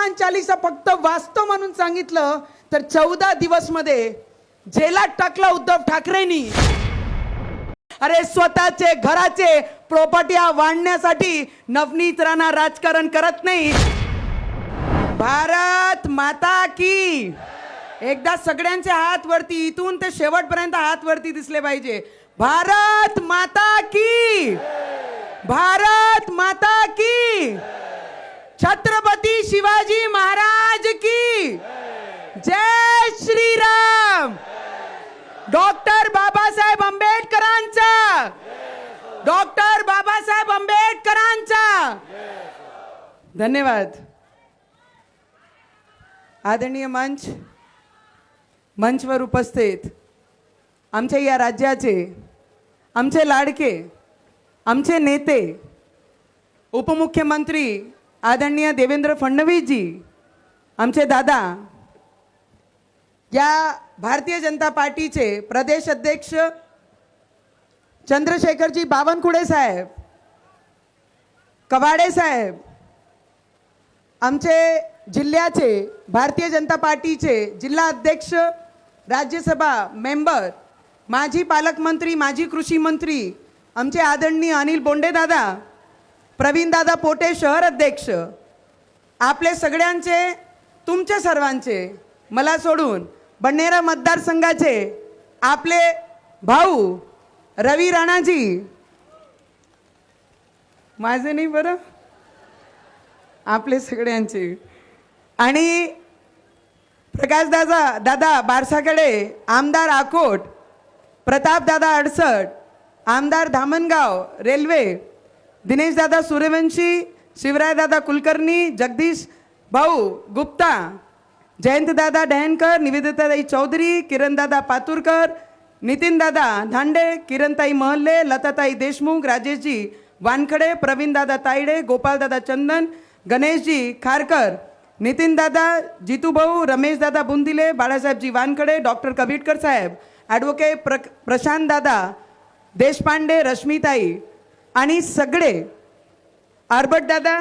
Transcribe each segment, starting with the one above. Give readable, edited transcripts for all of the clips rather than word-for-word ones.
हनुमान चालीसा फक्त वाचतो म्हणून सांगितलं तर 14 दिवस मध्ये जेलात टाकला उद्धव ठाकरेंनी. अरे स्वतःचे घराचे प्रॉपर्ट्या वाढण्यासाठी नवनीत राणा राजकारण करत नाही. भारत माता की. एकदा सगळ्यांचे हात वरती, इथून ते शेवटपर्यंत हात वरती दिसले पाहिजे. भारत माता की. भारत माता की. छत्रपती शिवाजी महाराज की जय श्रीराम. डॉक्टर बाबासाहेब आंबेडकरांचा. डॉक्टर बाबासाहेब आंबेडकरांचा. धन्यवाद. आदरणीय मंचवर उपस्थित आमच्या या राज्याचे आमचे लाडके आमचे नेते उपमुख्यमंत्री आदरणीय देवेंद्र फडणवीसजी, आमचे दादा, या भारतीय जनता पार्टीचे प्रदेश अध्यक्ष चंद्रशेखरजी बावनकुळे साहेब, कवाडे साहेब, आमचे जिल्ह्याचे भारतीय जनता पार्टीचे जिल्हा अध्यक्ष, राज्यसभा मेंबर, माजी पालकमंत्री, माजी कृषी मंत्री आमचे आदरणीय अनिल बोंडे दादा, प्रवीण दादा पोटे शहर अध्यक्ष, आपले सगळ्यांचे, तुमच्या सर्वांचे, मला सोडून बन्नेरा मतदारसंघाचे आपले भाऊ रवी राणाजी, माझे नाही बरं, आपले सगळ्यांचे, आणि प्रकाश दादा बारसाकडे, आमदार आकोट, प्रताप दादा अडसट, आमदार धामणगाव रेल्वे, दिनेश दादा सूर्यवंशी, शिवराय दादा कुलकर्णी, जगदीश भाऊ गुप्ता, जयंत दादा डहनकर, निवेदिताताई चौधरी, किरण दादा पातुरकर, नितीन दादा धांडे, किरणताई महल्ले, लताताई देशमुख, राजेशजी वानखडे, प्रवीण दादा तायडे, गोपाल दादा चंदन, गणेशजी खारकर, नितीन दादा, जितू भाऊ, रमेश दादा बुंदिले, बाळासाहेबजी वानखडे, डॉक्टर कबीटकर साहेब, ॲडव्होकेट प्रशांत दादा देशपांडे, रश्मीताई आणि सगळे आरबट दादा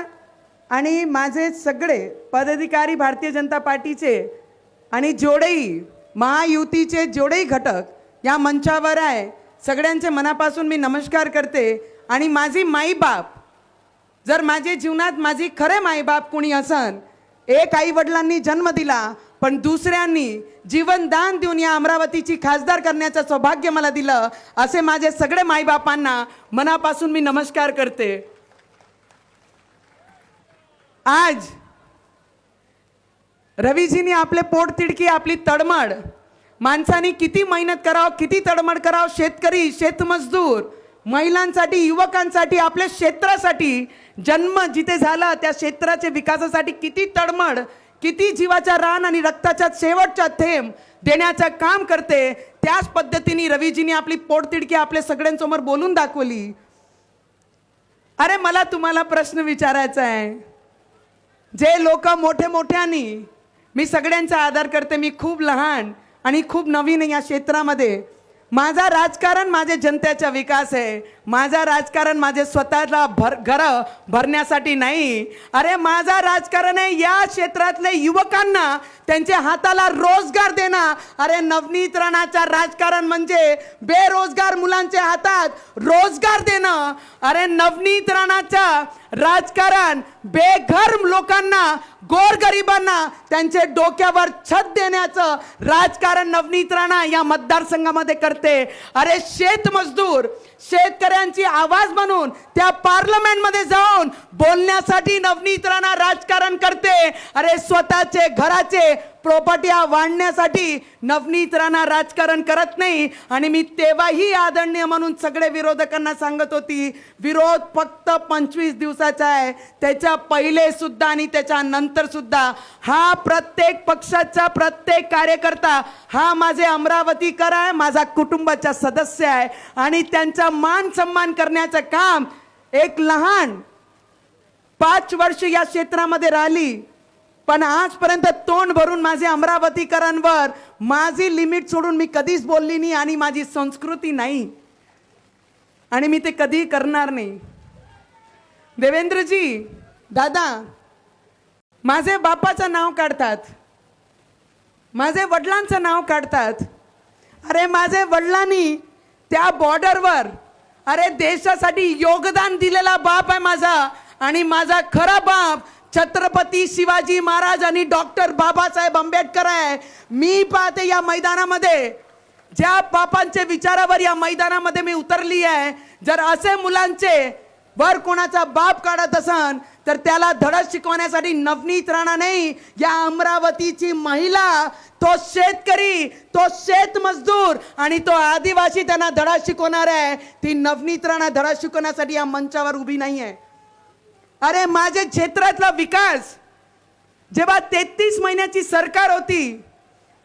आणि माझे सगळे पदाधिकारी भारतीय जनता पार्टीचे आणि जेवढेही महायुतीचे जेवढेही घटक या मंचावर आहे, सगळ्यांचे मनापासून मी नमस्कार करते. आणि माझी माईबाप, जर माझ्या जीवनात माझी खरे माईबाप कुणी असन, एक आईवडिलांनी जन्म दिला पण दुसऱ्यांनी जीवनदान देऊन या अमरावतीची खासदार करण्याचं सौभाग्य मला दिलं, असे माझे सगळे माईबापांना मनापासून मी नमस्कार करते. आज रवीजींनी आपले पोटतिडकी, आपली तडमड, माणसांनी किती मेहनत करावं, किती तडमड करावं, शेतकरी, शेतमजदूर, महिलांसाठी, युवकांसाठी, आपल्या क्षेत्रासाठी, जन्म जिथे झाला त्या क्षेत्राच्या विकासासाठी किती तडमड, किती जीवाचा रान आणि रक्ताचा शेवटचा थेंब देण्याचं काम करते. त्याच पद्धतीने रवीजींनी आपली पोटतिडकी आपल्या सगळ्यांसमोर बोलून दाखवली. अरे मला तुम्हाला प्रश्न विचारायचा आहे. जे लोक मोठ्यानी, मी सगळ्यांचा आदर करते, मी खूप लहान आणि खूप नवीन या क्षेत्रामध्ये. माझा राजकारण माझ्या जनतेचा विकास आहे. माझा राजकारण माझे स्वतःला घर भरण्यासाठी नाही. अरे माझा राजकारण आहे या क्षेत्रातले युवकांना त्यांच्या हाताला रोजगार देणं. अरे नवनीत राणाचा राजकारण म्हणजे बेरोजगार मुलांच्या हातात रोजगार देणं. अरे नवनीत राणाचा राजकारण बेघर लोकांना, गोरगरिबांना त्यांचे डोक्यावर छत देण्याचं राजकारण नवनीत राणा या मतदारसंघामध्ये करते. अरे शेतमजदूर, शेतकऱ्यांची आवाज म्हणून त्या पार्लमेंटमध्ये जाऊन बोलण्यासाठी नवनीत राणा राजकारण करते. अरे स्वतःचे घराचे प्रॉपर्ट्या वाढण्यासाठी नवनीत राणा राजकारण करत नाही. आणि मी तेव्हाही आदरणीय म्हणून सगळे विरोधकांना सांगत होती, विरोध फक्त 25 दिवसाचा आहे. त्याच्या पहिले सुद्धा आणि त्याच्या नंतर सुद्धा हा प्रत्येक पक्षाचा प्रत्येक कार्यकर्ता हा माझे अमरावतीकर आहे, माझा कुटुंबाचा सदस्य आहे. आणि त्यांचा मान सन्मान करण्याचं काम एक लहान 5 वर्ष या क्षेत्रामध्ये राहिली, पण आजपर्यंत तोंड भरून माझे अमरावतीकरांवर माझी लिमिट सोडून मी कधीच बोलली नाही आणि माझी संस्कृती नाही आणि मी ते कधी करणार नाही. देवेंद्रजी दादा, माझे बापाचं नाव काढतात, माझे वडिलांचं नाव काढतात. अरे माझे वडिलांनी त्या बॉर्डरवर अरे देशासाठी योगदान दिलेला बाप आहे माझा. आणि माझा खरा बाप छत्रपती शिवाजी महाराज आणि डॉक्टर बाबासाहेब आंबेडकर आहे. मी पाहते या मैदानामध्ये ज्या बापांचे विचारावर या मैदानामध्ये मी उतरली आहे. जर असे मुलांचे वर कोणाचा बाप काढत असन तर त्याला धडक शिकवण्यासाठी नवनीत राणा नाही, या अमरावतीची महिला, तो शेतकरी, तो शेतमजदूर आणि तो आदिवासी त्यांना धडा शिकवणार आहे. ती नवनीत राणा धडा शिकवण्यासाठी या मंचावर उभी नाही आहे. अरे माझे क्षेत्रातला विकास, जेव्हा 33 महिन्याची सरकार होती,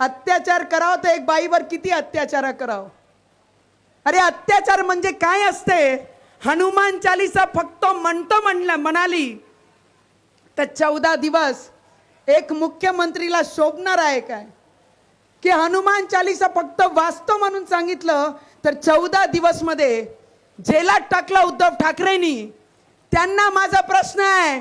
अत्याचार करावं तर एक बाईवर किती अत्याचार करावं. अरे अत्याचार म्हणजे काय असते. हनुमान चालीसा फक्त म्हणाली तर 14 दिवस एक मुख्यमंत्रीला शोभणार आहे काय. की हनुमान चालीसा फक्त वाचतो म्हणून सांगितलं तर 14 दिवस मध्ये जेलात टाकलं उद्धव ठाकरेंनी. त्यांना माझा प्रश्न आहे,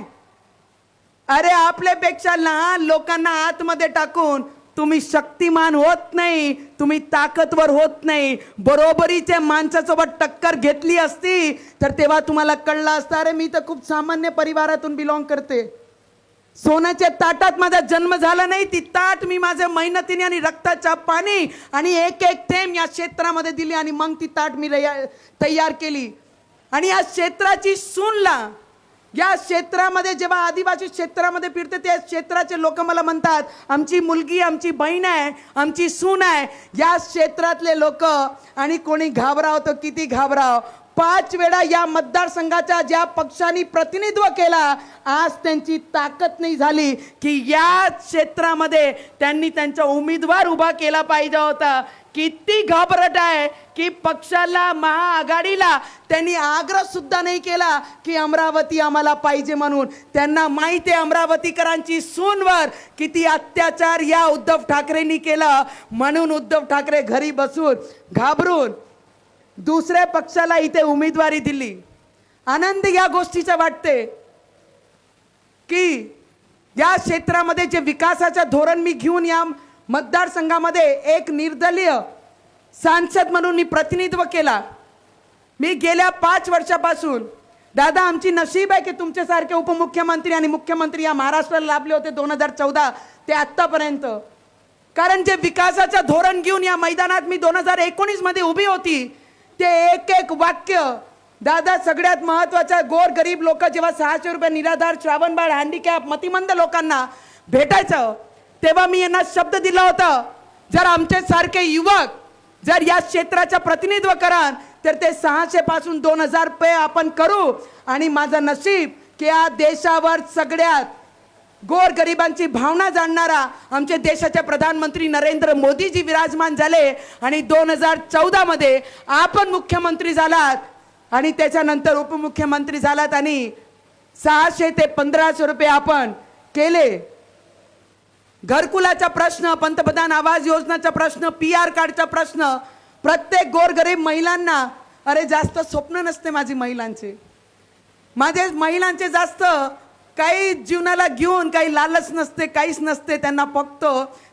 अरे आपल्यापेक्षा लहान लोकांना आतमध्ये टाकून तुम्ही शक्तिमान होत नाही, तुम्ही ताकदवर होत नाही. बरोबरीच्या माणसासोबत टक्कर घेतली असती तर तेव्हा तुम्हाला कळलं असतं. अरे मी तर खूप सामान्य परिवारातून बिलॉंग करते. सोन्याच्या ताटात माझा जन्म झाला नाही. ती ताट मी माझ्या मेहनतीने आणि रक्ताच्या पाणी आणि एक एक थेंब या क्षेत्रामध्ये दिली आणि मग ती ताट मी तयार केली. आणि या क्षेत्राची सूनला, या क्षेत्रामध्ये जेव्हा आदिवासी क्षेत्रामध्ये फिरते त्या क्षेत्राचे लोक मला म्हणतात आमची मुलगी, आमची बहीण आहे, आमची सून आहे. या क्षेत्रातले लोक आणि कोणी घाबराव तर किती घाबराव. 5 वेळा या मतदारसंघाच्या ज्या पक्षांनी प्रतिनिधित्व केला, आज त्यांची ताकद नाही झाली की या क्षेत्रामध्ये त्यांनी त्यांचा उमेदवार उभा केला पाहिजे होता. किती घाबरट आहे की पक्षाला, महाआघाडीला त्यांनी आग्रह सुद्धा नाही केला की अमरावती आम्हाला पाहिजे म्हणून. त्यांना माहिती आहे अमरावतीकरांची सूनवर किती अत्याचार या उद्धव ठाकरेंनी केला. म्हणून उद्धव ठाकरे घरी बसून घाबरून दुसऱ्या पक्षाला इथे उमेदवारी दिली. आनंद या गोष्टीचा वाटते की या क्षेत्रामध्ये जे विकासाचं धोरण मी घेऊन या मतदारसंघामध्ये एक निर्दलीय सांसद म्हणून मी प्रतिनिधित्व केला. मी गेल्या 5 वर्षापासून, दादा आमची नशीब आहे की तुमच्यासारखे उपमुख्यमंत्री आणि मुख्यमंत्री या महाराष्ट्राला लाभले होते 2014 ते आत्तापर्यंत. कारण जे विकासाचं धोरण घेऊन या मैदानात मी 2019 मध्ये उभी होती, ते एक एक वाक्य दादा सगळ्यात महत्त्वाचं, गोर गरीब लोक जेव्हा 600 रुपये निराधार, श्रावणबाळ, हँडिकॅप, मतिमंद लोकांना भेटायचं तेव्हा मी यांना शब्द दिला होता, जर आमचे सारखे युवक जर या क्षेत्राचं प्रतिनिधित्व कराल तर ते 600 पासून 2000 रुपये आपण करू. आणि माझं नशीब की या देशावर सगळ्यात गोर गरिबांची भावना जाणणारा आमचे देशाचे प्रधानमंत्री नरेंद्र मोदीजी विराजमान झाले. आणि 2014 मध्ये आपण मुख्यमंत्री झालात आणि त्याच्यानंतर उपमुख्यमंत्री झालात आणि 600 ते 1500 रुपये आपण केले. घरकुलाचा प्रश्न, पंतप्रधान आवास योजनाचा प्रश्न, PR कार्डचा प्रश्न, प्रत्येक गोरगरीब महिलांना, अरे जास्त स्वप्न नसते माझी महिलांचे, माझे महिलांचे जास्त काही जीवनाला घेऊन काही लालच नसते, काहीच नसते. त्यांना फक्त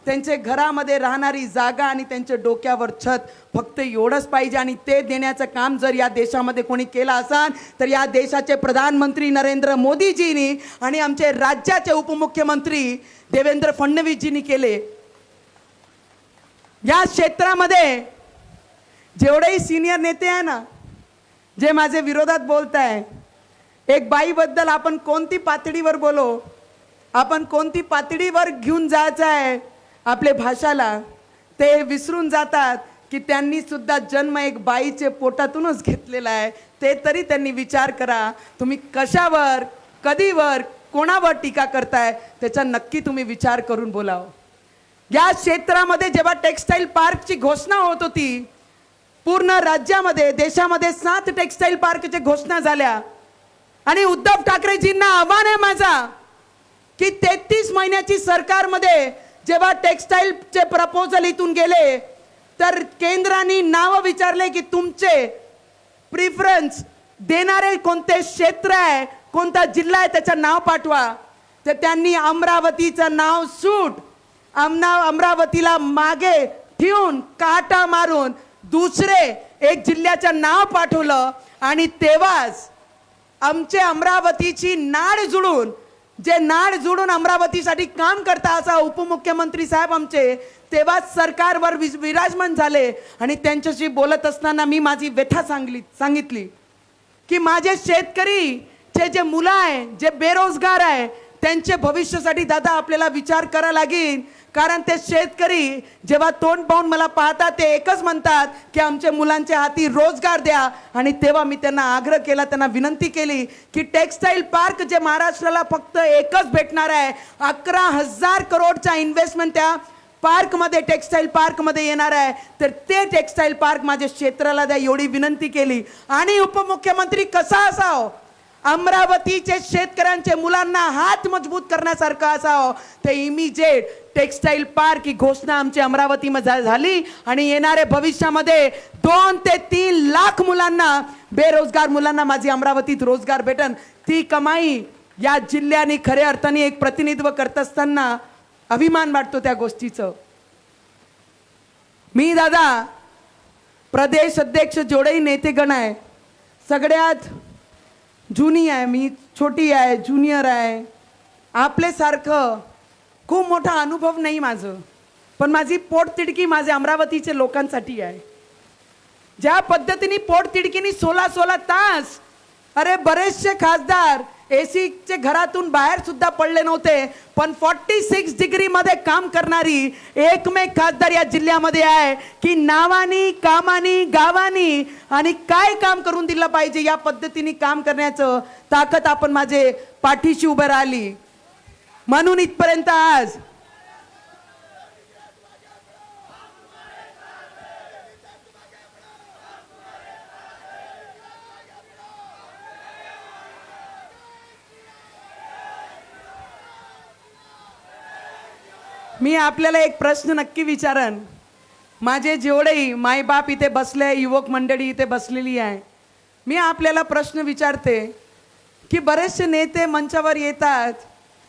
त्यांचे घरामध्ये राहणारी जागा आणि त्यांच्या डोक्यावर छत, फक्त एवढंच पाहिजे. आणि ते देण्याचं काम जर या देशामध्ये कोणी केलं असेल तर या देशाचे प्रधानमंत्री नरेंद्र मोदीजींनी आणि आमचे राज्याचे उपमुख्यमंत्री देवेंद्र फडणवीसजींनी केले. या क्षेत्रामध्ये जेवढेही सिनियर नेते आहे ना, जे माझे विरोधात बोलत आहे, एक बाईबद्दल आपण कोणती पातळीवर बोलो, आपण कोणती पातळीवर घेऊन जायचं आहे आपले भाषाला, ते विसरून जातात की त्यांनी सुद्धा जन्म एक बाईचे पोटातूनच घेतलेला आहे. ते तरी त्यांनी विचार करा. तुम्ही कशावर, कधीवर, कोणावर टीका करताय त्याचा नक्की तुम्ही विचार करून बोलावं. या क्षेत्रामध्ये जेव्हा टेक्सटाईल पार्कची घोषणा होत होती, पूर्ण राज्यामध्ये, देशामध्ये 7 टेक्सटाईल पार्कच्या घोषणा झाल्या. आणि उद्धव ठाकरेजींना आव्हान आहे माझा की 33 महिन्याची सरकारमध्ये जेव्हा टेक्सटाईलचे प्रपोजल इथून गेले तर केंद्राने नाव विचारले की तुमचे प्रिफरन्स देणारे कोणते क्षेत्र आहे, कोणता जिल्हा आहे, त्याचं नाव पाठवा. तर त्यांनी अमरावतीचं नाव अमरावतीला मागे ठेवून काटा मारून दुसरे एक जिल्ह्याचं नाव पाठवलं आणि तेव्हाच आमचे अमरावतीची नाड जुळून अमरावतीसाठी काम करता असा उपमुख्यमंत्री साहेब आमचे तेव्हाच सरकारवर विराजमान झाले आणि त्यांच्याशी बोलत असताना मी माझी व्यथा सांगितली की माझे शेतकरीचे जे मुलं आहे जे बेरोजगार आहे त्यांचे भविष्यासाठी दादा आपल्याला विचार करावा लागेल कारण ते शेतकरी जेव्हा तोंड पाहून मला पाहतात ते एकच म्हणतात की आमच्या मुलांच्या हाती रोजगार द्या आणि तेव्हा मी त्यांना आग्रह केला त्यांना विनंती केली की टेक्सटाईल पार्क जे महाराष्ट्राला फक्त एकच भेटणार आहे 11,000 करोडचा इन्व्हेस्टमेंट त्या पार्कमध्ये टेक्सटाईल पार्कमध्ये येणार आहे तर ते टेक्सटाईल पार्क माझ्या क्षेत्राला द्या एवढी विनंती केली आणि उपमुख्यमंत्री कसा असावं अमरावतीचे शेतकऱ्यांचे मुलांना हात मजबूत करण्यासारखं असावं ते इमिजिएट टेक्सटाईल पार्क ही घोषणा आमची अमरावतीमध्ये झाली आणि येणाऱ्या भविष्यामध्ये 2 ते 3 लाख मुलांना बेरोजगार मुलांना माझी अमरावतीत रोजगार भेटन ती कमाई या जिल्ह्याने खऱ्या अर्थाने एक प्रतिनिधित्व करत असताना अभिमान वाटतो त्या गोष्टीचं मी दादा प्रदेश अध्यक्ष जेवढेही नेतेगण आहे सगळ्यात जुनी आहे मी छोटी आहे ज्युनियर आहे आपल्यासारखं खूप मोठा अनुभव नाही माझं पण माझी पोटतिडकी माझ्या अमरावतीच्या लोकांसाठी आहे ज्या पद्धतीने पोटतिडकीने 16 तास अरे बरेचसे खासदार एसीचे घरातून बाहेर सुद्धा पडले नव्हते पण 46 डिग्री मध्ये काम करणारी एकमेव खासदार या जिल्ह्यामध्ये आहे की नावानी कामानी गावानी आणि काय काम करून दिलं पाहिजे या पद्धतीने काम करण्याचं ताकद आपण माझे पाठीशी उभे राहिली म्हणून इथपर्यंत आज मी आपल्याला एक प्रश्न नक्की विचारन माझे जेवढेही मायबाप इथे बसले युवक मंडळी इथे बसलेली आहे मी आपल्याला प्रश्न विचारते की बरेचसे नेते मंचावर येतात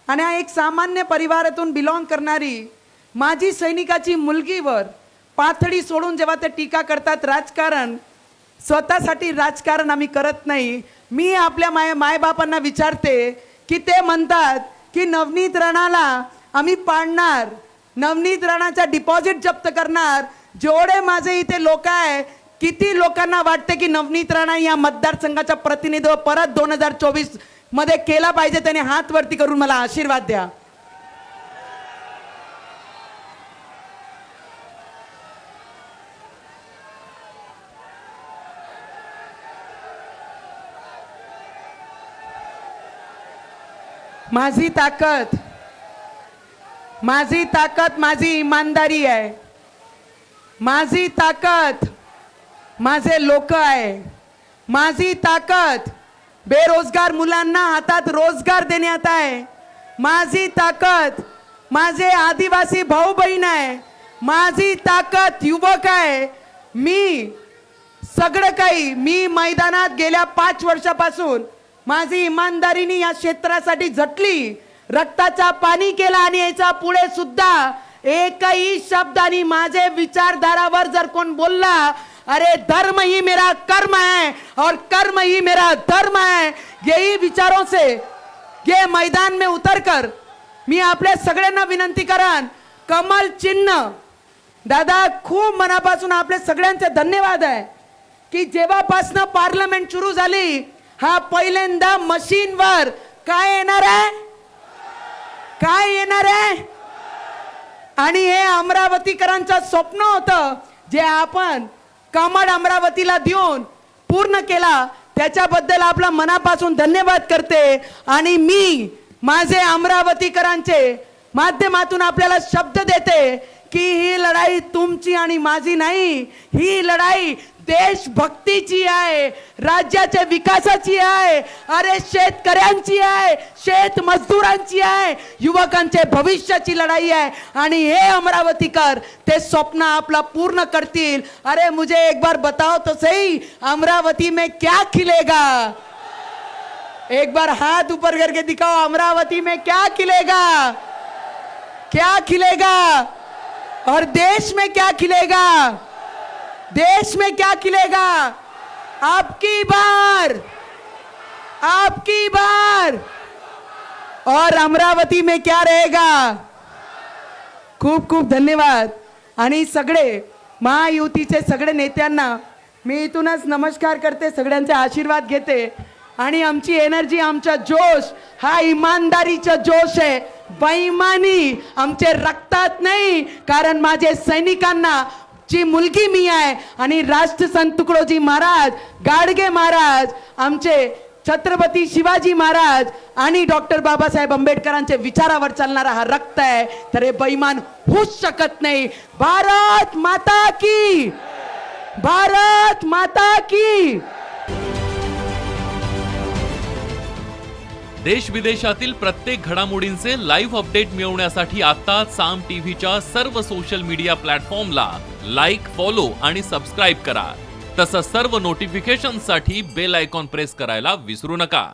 आणि एक सामान्य परिवारातून बिलॉंग करणारी माजी सैनिकाची मुलगीवर पाथडी सोडून जेव्हा ते टीका करतात राजकारण स्वतःसाठी राजकारण आम्ही करत नाही मी आपल्या मायबापांना विचारते की ते म्हणतात की नवनीत राणाला आम्ही पाडणार नवनीत राणाचा डिपॉझिट जप्त करणार जेवढे माझे इथे लोक आहे किती लोकांना वाटते की नवनीत राणा या मतदारसंघाचा प्रतिनिधित्व परत 2024 मध्ये केला पाहिजे त्याने हात वरती करून मला आशीर्वाद द्या माझी ताकद माझी इमानदारी आहे माझी ताकद माझे लोक आहे माझी ताकद बेरोजगार मुलांना हातात रोजगार देण्यात आहे माझी ताकद माझे आदिवासी भाऊ बहीण आहे माझी ताकद युवक आहे मी सगळं काही मी मैदानात गेल्या 5 वर्षापासून माझी इमानदारीने या क्षेत्रासाठी झटली रक्ताचा पाणी केला आणि याचा पुढे सुद्धा एकही शब्दाने माझे विचारधारावर जर कोण बोलला अरे धर्म ही मेरा कर्म है और कर्म ही मेरा धर्म है यही विचारों से ये मैदान में उतरकर मी आपल्या सगळ्यांना विनंती करन कमल चिन्ह दादा खूप मनापासून आपल्या सगळ्यांचे धन्यवाद आहे की जेव्हापासून पार्लमेंट सुरू झाली हा पहिल्यांदा मशीनवर काय येणार आहे आणि हे अमरावतीकरांचं स्वप्न होतं जे आपण कमळ अमरावतीला देऊन पूर्ण केला त्याच्याबद्दल आपला मनापासून धन्यवाद करते आणि मी माझे अमरावतीकरांचे माध्यमातून आपल्याला शब्द देते की ही लढाई तुमची आणि माझी नाही ही लढाई देशभक्तीची आहे राज्याच्या विकासाची आहे अरे शेतकऱ्यांची आहे शेत मजदूरांची आहे युवकांचे भविष्याची लढाई आहे आणि हे अमरावतीकर ते स्वप्न आपला पूर्ण करतील अरे मुझे एक बार बताओ तो सही अमरावती में क्या खिलेगा एक बार हाथ ऊपर करके दिखाओ, अमरावती में क्या खिलेगा, क्या खिलेगा, और देश में क्या खिलेगा, देश में क्या खिलेगा। आपकी बार, आपकी बार, और अमरावती में क्या रहेगा। खूप खूप धन्यवाद। आणि सगळे महायुतीचे सगळे नेत्यांना मी इथूनच नमस्कार करते, सगळ्यांचे आशीर्वाद घेते। आणि आमची एनर्जी, आमचा जोश हा इमानदारीचा जोश आहे, बेईमानी आमच्या रक्तात नाही। कारण माझे सैनिकांना ची मुलगी मी आहे आणि राष्ट्रसंत तुकडोजी महाराज, गाडगे महाराज, आमचे छत्रपती शिवाजी महाराज आणि डॉक्टर बाबासाहेब आंबेडकरांचे विचारावर चालणारा हा रक्त आहे, तर हे बेईमान होऊच शकत नाही। भारत माता की, भारत माता की। देश विदेशातील प्रत्येक घडामोडींचे लाईव्ह अपडेट मिळवण्यासाठी आता साम टीव्हीच्या सर्व सोशल मीडिया प्लॅटफॉर्मला लाईक, फॉलो आणि सबस्क्राईब करा। तसंच सर्व नोटिफिकेशनसाठी बेल आयकॉन प्रेस करायला विसरू नका।